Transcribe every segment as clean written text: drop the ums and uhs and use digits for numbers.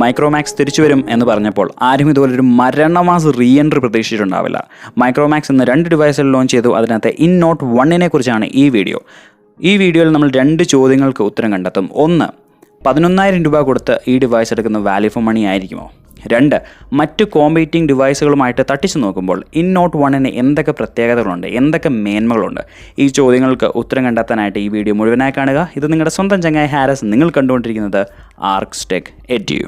മൈക്രോമാക്സ് തിരിച്ചു വരും എന്ന് പറഞ്ഞപ്പോൾ ആരും ഇതുപോലൊരു മരണമാസ് റീ എൻട്രി പ്രതീക്ഷിച്ചിട്ടുണ്ടാവില്ല. മൈക്രോമാക്സ് ഇന്ന് 2 ഡിവൈസുകൾ ലോഞ്ച് ചെയ്തു. അതിനകത്ത് ഇൻ നോട്ട് 1 കുറിച്ചാണ് ഈ വീഡിയോ. ഈ വീഡിയോയിൽ നമ്മൾ 2 ചോദ്യങ്ങൾക്ക് ഉത്തരം കണ്ടെത്തും. 1, 11,000 രൂപ കൊടുത്ത് ഈ ഡിവൈസ് എടുക്കുന്ന വാല്യൂ ഫോർ മണി ആയിരിക്കുമോ? 2, മറ്റ് കോമ്പീറ്റിംഗ് ഡിവൈസുകളുമായിട്ട് തട്ടിച്ചു നോക്കുമ്പോൾ ഇൻ നോട്ട് 1 എന്തൊക്കെ പ്രത്യേകതകളുണ്ട്, എന്തൊക്കെ മേന്മകളുണ്ട്? ഈ ചോദ്യങ്ങൾക്ക് ഉത്തരം കണ്ടെത്താനായിട്ട് ഈ വീഡിയോ മുഴുവനായി കാണുക. ഇത് നിങ്ങളുടെ സ്വന്തം ചങ്ങായി ഹാരിസ്. നിങ്ങൾ കണ്ടുകൊണ്ടിരിക്കുന്നത് ആർക്സ് ടെക് എഡ്യു.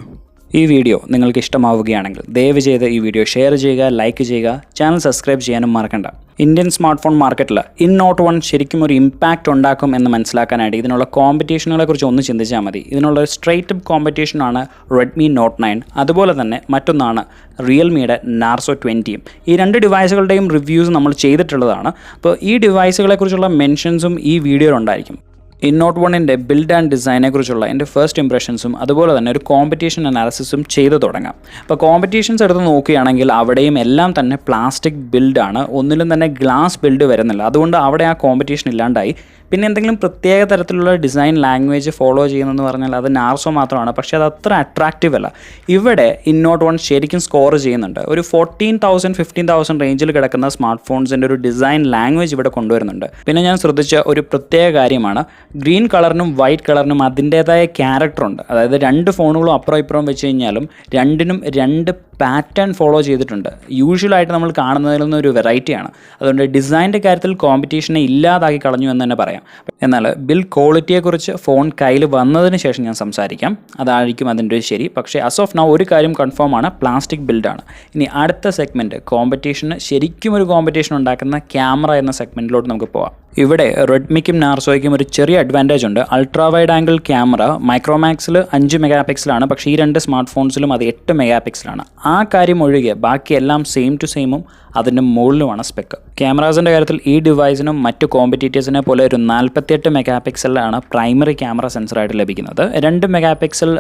ഈ വീഡിയോ നിങ്ങൾക്ക് ഇഷ്ടമാവുകയാണെങ്കിൽ ദയവ് ചെയ്ത് ഈ വീഡിയോ ഷെയർ ചെയ്യുക, ലൈക്ക് ചെയ്യുക, ചാനൽ സബ്സ്ക്രൈബ് ചെയ്യാനും മറക്കണ്ട. ഇന്ത്യൻ സ്മാർട്ട് ഫോൺ മാർക്കറ്റിൽ ഇൻ നോട്ട് 1 ശരിക്കും ഒരു ഇമ്പാക്റ്റ് ഉണ്ടാക്കും എന്ന് മനസ്സിലാക്കാനായിട്ട് ഇതിനുള്ള കോമ്പറ്റീഷനുകളെ കുറിച്ച് ഒന്ന് ചിന്തിച്ചാൽ മതി. ഇതിനുള്ള ഒരു സ്ട്രൈറ്റ് അപ്പ് കോമ്പറ്റീഷനാണ് റെഡ്മി നോട്ട് 9. അതുപോലെ തന്നെ മറ്റൊന്നാണ് റിയൽമിയുടെ നാർസോ 20. ഈ 2 ഡിവൈസുകളുടെയും റിവ്യൂസ് നമ്മൾ ചെയ്തിട്ടുള്ളതാണ്. അപ്പോൾ ഈ ഡിവൈസുകളെക്കുറിച്ചുള്ള മെൻഷൻസും ഈ വീഡിയോയിൽ ഉണ്ടായിരിക്കും. ഇൻ നോട്ട് 1 ബിൽഡ് ആൻഡ് ഡിസൈനെ കുറിച്ചുള്ള എൻ്റെ ഫസ്റ്റ് ഇംപ്രഷൻസും അതുപോലെ തന്നെ ഒരു കോമ്പറ്റീഷൻ അനാലിസിസും ചെയ്തു തുടങ്ങാം. അപ്പോൾ കോമ്പറ്റീഷൻസ് എടുത്ത് നോക്കുകയാണെങ്കിൽ അവിടെയും എല്ലാം തന്നെ പ്ലാസ്റ്റിക് ബിൽഡാണ്, ഒന്നിലും തന്നെ ഗ്ലാസ് ബിൽഡ് വരുന്നില്ല. അതുകൊണ്ട് അവിടെ ആ കോമ്പറ്റീഷൻ ഇല്ലാണ്ടായി. പിന്നെ എന്തെങ്കിലും പ്രത്യേക തരത്തിലുള്ള ഡിസൈൻ ലാംഗ്വേജ് ഫോളോ ചെയ്യുന്നതെന്ന് പറഞ്ഞാൽ അത് നാർസോ മാത്രമാണ്. പക്ഷേ അത് അത്ര അട്രാക്റ്റീവ് അല്ല. ഇവിടെ ഇൻ നോട്ട് 1 ശരിക്കും സ്കോർ ചെയ്യുന്നുണ്ട്. ഒരു 14,000 15,000 റേഞ്ചിൽ കിടക്കുന്ന സ്മാർട്ട് ഫോൺസിൻ്റെ ഒരു ഡിസൈൻ ലാംഗ്വേജ് ഇവിടെ കൊണ്ടുവരുന്നുണ്ട്. പിന്നെ ഞാൻ ശ്രദ്ധിച്ച ഒരു പ്രത്യേക കാര്യമാണ്, ഗ്രീൻ കളറിനും വൈറ്റ് കളറിനും അതിൻ്റേതായ ക്യാരക്ടറുണ്ട്. അതായത് 2 ഫോണുകളും അപ്പുറം ഇപ്പുറം വെച്ച് കഴിഞ്ഞാലും രണ്ടിനും 2 പാറ്റേൺ ഫോളോ ചെയ്തിട്ടുണ്ട്. യൂഷ്വലായിട്ട് നമ്മൾ കാണുന്നതിൽ നിന്നൊരു വെറൈറ്റിയാണ്. അതുകൊണ്ട് ഡിസൈൻ്റെ കാര്യത്തിൽ കോമ്പറ്റീഷനെ ഇല്ലാതാക്കി കളഞ്ഞു എന്ന് തന്നെ പറയാം. എന്നാൽ ബിൽഡ് ക്വാളിറ്റിയെക്കുറിച്ച് ഫോൺ കയ്യിൽ വന്നതിന് ശേഷം ഞാൻ സംസാരിക്കാം. അതായിരിക്കും അതിൻ്റെ ഒരു ശരി. പക്ഷേ അസ് ഓഫ് നൗ ഒരു കാര്യം കൺഫേം ആണ്, പ്ലാസ്റ്റിക് ബിൽഡാണ്. ഇനി അടുത്ത സെഗ്മെൻറ്റ്, കോമ്പറ്റീഷന് ശരിക്കും ഒരു കോമ്പറ്റീഷൻ ഉണ്ടാക്കുന്ന ക്യാമറ എന്ന സെഗ്മെൻറ്റിലോട്ട് നമുക്ക് പോകാം. ഇവിടെ റെഡ്മിക്കും നാർസോയ്ക്കും ഒരു ചെറിയ അഡ്വാൻറ്റേജ് ഉണ്ട്. അൾട്രാ വൈഡ് ആംഗിൾ ക്യാമറ മൈക്രോമാക്സിൽ 5 മെഗാ പിക്സലാണ്. പക്ഷേ ഈ 2 സ്മാർട്ട് ഫോൺസിലും അത് 8 മെഗാ പിക്സലാണ്. ആ കാര്യം ഒഴികെ ബാക്കിയെല്ലാം സെയിം ടു സെയിമും അതിൻ്റെ മുകളിലുമാണ് സ്പെക്ക്. ക്യാമറാസിൻ്റെ കാര്യത്തിൽ ഈ ഡിവൈസിനും മറ്റ് കോമ്പറ്റീറ്റേഴ്സിനെ പോലെ ഒരു 48 മെഗാ പിക്സലിലാണ് പ്രൈമറി ക്യാമറ സെൻസറായിട്ട് ലഭിക്കുന്നത്. 2 മെഗാ പിക്സൽ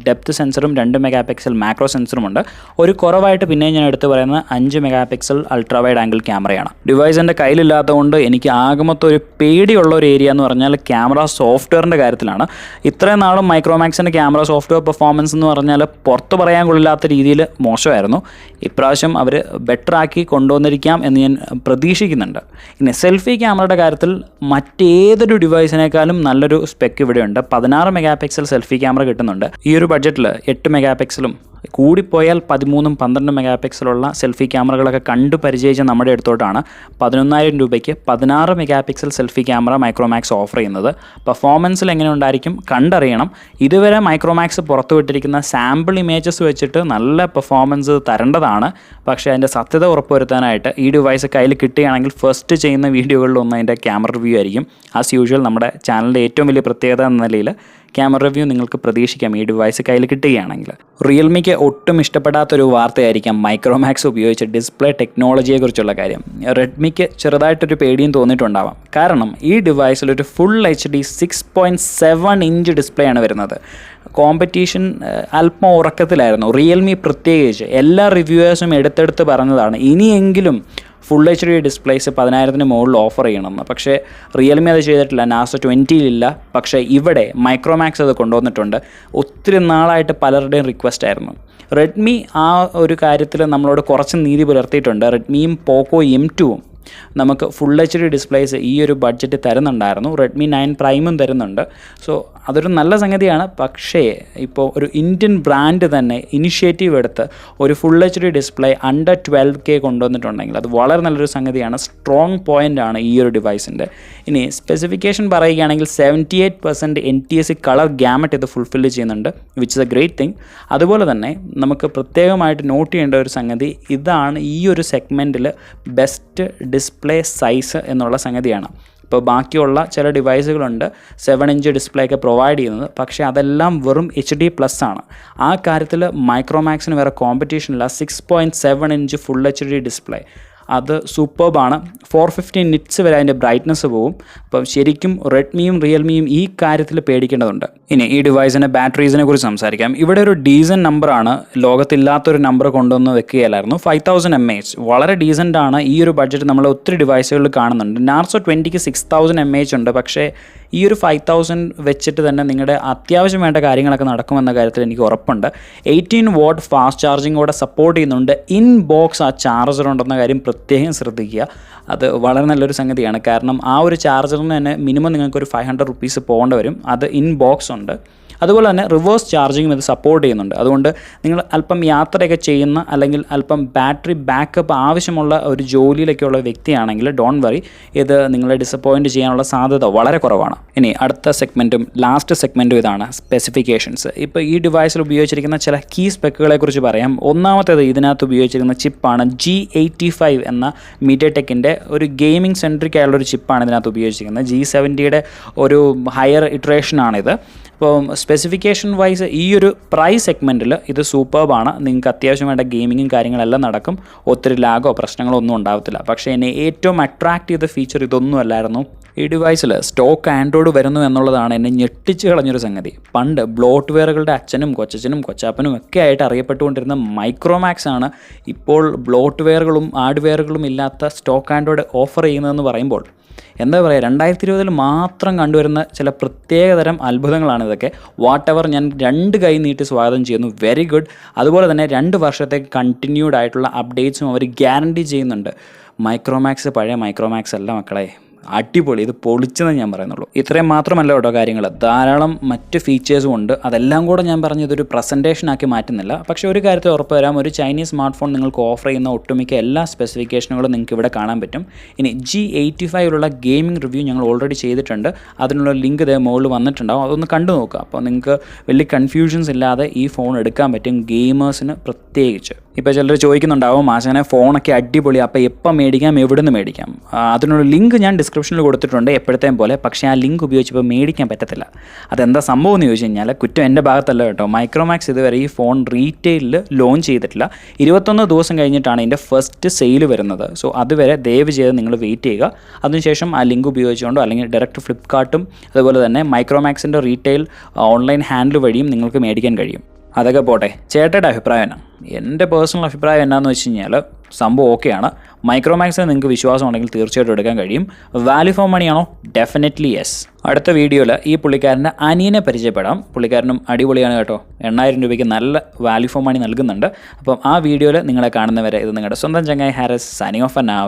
ഡെപ്ത് സെൻസറും 2 മെഗാ പിക്സൽ മാക്രോ സെൻസറുമുണ്ട്. ഒരു കുറവായിട്ട് പിന്നെ ഞാൻ എടുത്ത് പറയുന്നത് 5 mega pixel ultra wide angle ക്യാമറയാണ്. ഡിവൈസ് എൻ്റെ കയ്യിലില്ലാത്തതുകൊണ്ട് എനിക്ക് ആകമൊത്തം ഒരു പേടിയുള്ള ഒരു ഏരിയ എന്ന് പറഞ്ഞാൽ ക്യാമറ സോഫ്റ്റ്വെയറിൻ്റെ കാര്യത്തിലാണ്. ഇത്രയും നാളും മൈക്രോമാക്സിൻ്റെ ക്യാമറ സോഫ്റ്റ്വെയർ പെർഫോമൻസ് എന്ന് പറഞ്ഞാൽ പുറത്ത് പറയാൻ കൊള്ളില്ലാത്ത രീതിയിൽ മോശമായിരുന്നു. ഇപ്രാവശ്യം അവർ ബെറ്റർ ആക്കി കൊണ്ടുവന്നിരിക്കാം എന്ന് ഞാൻ പ്രതീക്ഷിക്കുന്നുണ്ട്. ഇനി സെൽഫി ക്യാമറയുടെ കാര്യത്തിൽ മറ്റേതൊരു ഡിവൈസിനേക്കാളും നല്ലൊരു സ്പെക്ക് ഇവിടെയുണ്ട്. 16 മെഗാ പിക്സൽ സെൽഫി ക്യാമറ കിട്ടുന്നുണ്ട്. ഈ ഒരു ബഡ്ജറ്റിൽ 8 മെഗാ പിക്സലും കൂടിപ്പോയാൽ 13ഉം 12 മെഗാ പിക്സലുള്ള സെൽഫി ക്യാമറകളൊക്കെ കണ്ടു പരിചയിച്ച നമ്മുടെ അടുത്തോട്ടാണ് 11,000 രൂപയ്ക്ക് 16 mega pixel selfie camera Micromax offer ചെയ്യുന്നത്. പെർഫോമൻസിൽ എങ്ങനെ ഉണ്ടായിരിക്കും കണ്ടറിയണം. ഇതുവരെ മൈക്രോമാക്സ് പുറത്തുവിട്ടിരിക്കുന്ന സാമ്പിൾ ഇമേജസ് വെച്ചിട്ട് നല്ല പെർഫോമൻസ് തരേണ്ടതാണ്. പക്ഷേ അതിൻ്റെ സത്യത ഉറപ്പുവരുത്താനായിട്ട് ഈ ഡിവൈസ് കയ്യിൽ കിട്ടുകയാണെങ്കിൽ ഫസ്റ്റ് ചെയ്യുന്ന വീഡിയോകളിലൊന്നും അതിൻ്റെ ക്യാമറ റിവ്യൂ ആയിരിക്കും. ആസ് യൂഷ്വൽ നമ്മുടെ ചാനലിൻ്റെ ഏറ്റവും വലിയ പ്രത്യേകത എന്ന നിലയിൽ ക്യാമറ റിവ്യൂ നിങ്ങൾക്ക് പ്രതീക്ഷിക്കാം ഈ ഡിവൈസ് കയ്യിൽ കിട്ടുകയാണെങ്കിൽ. റിയൽമിക്ക് ഒട്ടും ഇഷ്ടപ്പെടാത്തൊരു വാർത്തയായിരിക്കാം മൈക്രോമാക്സ് ഉപയോഗിച്ച ഡിസ്പ്ലേ ടെക്നോളജിയെക്കുറിച്ചുള്ള കാര്യം. റെഡ്മിക്ക് ചെറുതായിട്ടൊരു പേടിയും തോന്നിയിട്ടുണ്ടാവാം. കാരണം ഈ ഡിവൈസിൽ ഒരു ഫുൾ HD 6.7 ഇഞ്ച് ഡിസ്പ്ലേ ആണ് വരുന്നത്. കോമ്പറ്റീഷൻ അല്പം ഉറക്കത്തിലായിരുന്നു. റിയൽമി പ്രത്യേകിച്ച് എല്ലാ റിവ്യൂവേഴ്സും എടുത്തെടുത്ത് പറഞ്ഞതാണ് ഇനിയെങ്കിലും ഫുൾ HD ഡിസ്പ്ലേസ് 10,000 മുകളിൽ ഓഫർ ചെയ്യണമെന്ന്. പക്ഷേ റിയൽമി അത് ചെയ്തിട്ടില്ല. നാർസോ 20 പക്ഷേ ഇവിടെ മൈക്രോമാക്സ് അത് കൊണ്ടുവന്നിട്ടുണ്ട്. ഒത്തിരി നാളായിട്ട് പലരുടെയും റിക്വസ്റ്റ് ആയിരുന്നു. റെഡ്മി ആ ഒരു കാര്യത്തിൽ നമ്മളോട് കുറച്ച് നീതി പുലർത്തിയിട്ടുണ്ട്. റെഡ്മിയും പോക്കോ M2 നമുക്ക് ഫുൾ HD ഡിസ്പ്ലേസ് ഈ ഒരു ബഡ്ജറ്റ് തരുന്നുണ്ടായിരുന്നു. റെഡ്മി 9 പ്രൈമും തരുന്നുണ്ട്. സോ അതൊരു നല്ല സംഗതിയാണ്. പക്ഷേ ഇപ്പോൾ ഒരു ഇന്ത്യൻ ബ്രാൻഡ് തന്നെ ഇനിഷ്യേറ്റീവ് എടുത്ത് ഒരു full HD display under 12K കൊണ്ടുവന്നിട്ടുണ്ടെങ്കിൽ അത് വളരെ നല്ലൊരു സംഗതിയാണ്. സ്ട്രോങ് പോയിൻ്റാണ് ഈ ഒരു ഡിവൈസിൻ്റെ. ഇനി സ്പെസിഫിക്കേഷൻ പറയുകയാണെങ്കിൽ 78% NTSC കളർ ഗാമറ്റ് ഇത് ഫുൾഫില്ല് ചെയ്യുന്നുണ്ട്, which is A great thing. അതുപോലെ തന്നെ നമുക്ക് പ്രത്യേകമായിട്ട് നോട്ട് ചെയ്യേണ്ട ഒരു സംഗതി ഇതാണ്, ഈ ഒരു സെഗ്മെൻറ്റിൽ ബെസ്റ്റ് ഡിസ്പ്ലേ സൈസ് എന്നുള്ള സംഗതിയാണ്. ഇപ്പോൾ ബാക്കിയുള്ള ചില ഡിവൈസുകളുണ്ട് 7 ഇഞ്ച് ഡിസ്പ്ലേ ഒക്കെ പ്രൊവൈഡ് ചെയ്യുന്നത്. പക്ഷേ അതെല്ലാം വെറും HD+ ആണ്. ആ കാര്യത്തിൽ മൈക്രോമാക്സിന് വേറെ കോമ്പറ്റീഷനില്ല. 6.7 ഇഞ്ച് ഫുൾ HD ഡിസ്പ്ലേ അത് സൂപ്പർബാണ്. 450 നിറ്റ്സ് വരെ അതിൻ്റെ ബ്രൈറ്റ്നസ് പോകും. അപ്പം ശരിക്കും റെഡ്മിയും റിയൽമിയും ഈ കാര്യത്തിൽ പേടിക്കേണ്ടതുണ്ട്. ഇനി ഈ ഡിവൈസിൻ്റെ ബാറ്ററീസിനെ കുറിച്ച് സംസാരിക്കാം. ഇവിടെ ഒരു ഡീസൻറ്റ് നമ്പറാണ്, ലോകത്തില്ലാത്തൊരു നമ്പർ കൊണ്ടുവന്ന് വെക്കുകയല്ലായിരുന്നു. 5000 mAh വളരെ ഡീസൻ്റ് ആണ്. ഈ ഒരു ബഡ്ജറ്റ് നമ്മൾ ഒത്തിരി ഡിവൈസുകളിൽ കാണുന്നുണ്ട്. നാർസോ 20ക്ക് 6000 mAh ഉണ്ട്. പക്ഷേ ഈ ഒരു 5000 വെച്ചിട്ട് തന്നെ നിങ്ങളുടെ അത്യാവശ്യം വേണ്ട കാര്യങ്ങളൊക്കെ നടക്കുമെന്ന കാര്യത്തിൽ എനിക്ക് ഉറപ്പുണ്ട്. 18 വാട്ട് ഫാസ്റ്റ് ചാർജിങ്ങോടെ സപ്പോർട്ട് ചെയ്യുന്നുണ്ട്. ഇൻ ബോക്സ് ആ ചാർജർ ഉണ്ടെന്ന കാര്യം പ്രത്യേകം ശ്രദ്ധിക്കുക. അത് വളരെ നല്ലൊരു സംഗതിയാണ്. കാരണം ആ ഒരു ചാർജറിന് തന്നെ മിനിമം നിങ്ങൾക്കൊരു 500 റുപ്പീസ് പോകേണ്ടി വരും. അത് ഇൻ ബോക്സ് ഉണ്ട്. അതുപോലെ തന്നെ റിവേഴ്സ് ചാർജിങ്ങും ഇത് സപ്പോർട്ട് ചെയ്യുന്നുണ്ട്. അതുകൊണ്ട് നിങ്ങൾ അല്പം യാത്രയൊക്കെ ചെയ്യുന്ന അല്ലെങ്കിൽ അല്പം ബാറ്ററി ബാക്കപ്പ് ആവശ്യമുള്ള ഒരു ജോലിയിലൊക്കെയുള്ള വ്യക്തിയാണെങ്കിൽ ഡോണ്ട് വറി, ഇത് നിങ്ങളെ ഡിസപ്പോയിൻറ്റ് ചെയ്യാനുള്ള സാധ്യത വളരെ കുറവാണ്. ഇനി അടുത്ത സെഗ്മെൻറ്റും ലാസ്റ്റ് സെഗ്മെൻറ്റും ഇതാണ്, സ്പെസിഫിക്കേഷൻസ്. ഇപ്പോൾ ഈ ഡിവൈസിൽ ഉപയോഗിച്ചിരിക്കുന്ന ചില കീ സ്പെക്കുകളെക്കുറിച്ച് പറയാം. ഒന്നാമത്തേത് ഇതിനകത്ത് ഉപയോഗിച്ചിരിക്കുന്ന ചിപ്പാണ് G85 എന്ന മീഡിയടെക്കിൻ്റെ ഒരു ഗെയിമിംഗ് സെൻട്രിക് ആയുള്ളൊരു ചിപ്പാണ് ഇതിനകത്ത് ഉപയോഗിച്ചിരിക്കുന്നത്. G70യുടെ ഒരു ഹയർ ഇറ്ററേഷനാണിത്. അപ്പോൾ സ്പെസിഫിക്കേഷൻ വൈസ് ഈ ഒരു പ്രൈസ് സെഗ്മെൻറ്റിൽ ഇത് സൂപ്പർബാണ്. നിങ്ങൾക്ക് അത്യാവശ്യം വേണ്ട ഗെയിമിങ്ങും കാര്യങ്ങളെല്ലാം നടക്കും. ഒത്തിരി ലാഗോ പ്രശ്നങ്ങളോ ഒന്നും ഉണ്ടാകത്തില്ല. പക്ഷേ എന്നെ ഏറ്റവും അട്രാക്റ്റ് ചെയ്ത ഫീച്ചർ ഇതൊന്നും അല്ലായിരുന്നു. ഈ ഡിവൈസിൽ സ്റ്റോക്ക് ആൻഡ്രോയിഡ് വരുന്നു എന്നുള്ളതാണ് എന്നെ ഞെട്ടിച്ച് കളഞ്ഞൊരു സംഗതി. പണ്ട് ബ്ലോട്ട്വെയറുകളുടെ അച്ഛനും കൊച്ചനും കൊച്ചാപ്പനും ഒക്കെ ആയിട്ട് അറിയപ്പെട്ടുകൊണ്ടിരുന്ന മൈക്രോമാക്സ് ആണ് ഇപ്പോൾ ബ്ലോട്ട്വെയറുകളും ഹാർഡ്വെയറുകളും ഇല്ലാത്ത സ്റ്റോക്ക് ആൻഡ്രോയിഡ് ഓഫർ ചെയ്യുന്നതെന്ന് പറയുമ്പോൾ എന്താ പറയുക, 2020 മാത്രം കണ്ടുവരുന്ന ചില പ്രത്യേകതരം അത്ഭുതങ്ങളാണ് ഇതൊക്കെ. വാട്ട് എവർ, ഞാൻ 2 കൈ നീട്ടി സ്വാഗതം ചെയ്യുന്നു. Very good. അതുപോലെ തന്നെ 2 വർഷത്തേക്ക് കണ്ടിന്യൂഡ് ആയിട്ടുള്ള അപ്ഡേറ്റ്സും അവർ ഗ്യാരണ്ടി ചെയ്യുന്നുണ്ട്. മൈക്രോമാക്സ് പഴയ മൈക്രോമാക്സ് അല്ല മക്കളെ, അടിപൊളി. ഇത് പൊളിച്ചെന്ന് ഞാൻ പറയുന്നുള്ളൂ. ഇത്രയും മാത്രമല്ല കേട്ടോ കാര്യങ്ങൾ, ധാരാളം മറ്റ് ഫീച്ചേഴ്സും ഉണ്ട്. അതെല്ലാം കൂടെ ഞാൻ പറഞ്ഞ ഇതൊരു പ്രസൻറ്റേഷനാക്കി മാറ്റുന്നില്ല. പക്ഷേ ഒരു കാര്യത്തിൽ ഉറപ്പ് തരാം, ഒരു ചൈനീസ് സ്മാർട്ട് ഫോൺ നിങ്ങൾക്ക് ഓഫർ ചെയ്യുന്ന ഒട്ടുമിക്ക എല്ലാ സ്പെസിഫിക്കേഷനുകളും നിങ്ങൾക്ക് ഇവിടെ കാണാൻ പറ്റും. ഇനി G85ലുള്ള ഗെയിമിംഗ് റിവ്യൂ ഞങ്ങൾ ഓൾറെഡി ചെയ്തിട്ടുണ്ട്. അതിനുള്ള ലിങ്ക് ഇതേ മുകളിൽ വന്നിട്ടുണ്ടാവും. അതൊന്ന് കണ്ടു നോക്കുക. അപ്പോൾ നിങ്ങൾക്ക് വലിയ കൺഫ്യൂഷൻസ് ഇല്ലാതെ ഈ ഫോൺ എടുക്കാൻ പറ്റും, ഗെയിമേഴ്സിന് പ്രത്യേകിച്ച്. ഇപ്പോൾ ചിലർ ചോദിക്കുന്നുണ്ടാവും, ആശാനെ ഫോണൊക്കെ അടിപൊളി, അപ്പോൾ എപ്പോൾ മേടിക്കാം, എവിടെ നിന്ന് മേടിക്കാം? അതിനുള്ള ലിങ്ക് ഞാൻ ഡിസ്ക്രിപ്ഷനിൽ കൊടുത്തിട്ടുണ്ട് എപ്പോഴത്തേം പോലെ. പക്ഷേ ആ ലിങ്ക് ഉപയോഗിച്ചപ്പോൾ മേടിക്കാൻ പറ്റത്തില്ല. അതെന്താ സംഭവം എന്ന് ചോദിച്ചു കഴിഞ്ഞാൽ, കുറ്റം എൻ്റെ ഭാഗത്തല്ല കേട്ടോ. മൈക്രോമാക്സ് ഇതുവരെ ഈ ഫോൺ റീറ്റെയിലിൽ ലോഞ്ച് ചെയ്തിട്ടില്ല. 21 ദിവസം കഴിഞ്ഞിട്ടാണ് ഇതിൻ്റെ ഫസ്റ്റ് സെയിൽ വരുന്നത്. സോ അതുവരെ ദയവ് ചെയ്ത് നിങ്ങൾ വെയിറ്റ് ചെയ്യുക. അതിനുശേഷം ആ ലിങ്ക് ഉപയോഗിച്ചുകൊണ്ടോ അല്ലെങ്കിൽ ഡയറക്റ്റ് ഫ്ലിപ്കാർട്ടും അതുപോലെ തന്നെ മൈക്രോമാക്സിൻ്റെ റീറ്റെയിൽ ഓൺലൈൻ ഹാൻഡിൽ വഴിയും നിങ്ങൾക്ക് മേടിക്കാൻ കഴിയും. അതൊക്കെ പോട്ടെ, ചേട്ടയുടെ അഭിപ്രായം എന്നാ? എൻ്റെ പേഴ്സണൽ അഭിപ്രായം എന്നാന്ന് വെച്ച് കഴിഞ്ഞാൽ സംഭവം ഓക്കെയാണ്. മൈക്രോമാക്സിന് നിങ്ങൾക്ക് വിശ്വാസം ഉണ്ടെങ്കിൽ തീർച്ചയായിട്ടും എടുക്കാൻ കഴിയും. വാല്യൂ ഫോർ മണിയാണോ? Definitely yes. അടുത്ത വീഡിയോയിൽ ഈ പുള്ളിക്കാരൻ്റെ അനിയനെ പരിചയപ്പെടാം. പുള്ളിക്കാരനും അടിപൊളിയാണ് കേട്ടോ. 8000 രൂപയ്ക്ക് നല്ല വാല്യൂ ഫോർ മണി നൽകുന്നുണ്ട്. അപ്പം ആ വീഡിയോയിൽ നിങ്ങളെ കാണുന്നവരെ ഇത് നിങ്ങളുടെ സ്വന്തം ചങ്ങായി ഹാരിസ് സൈനിങ് ഓഫ് നൗ.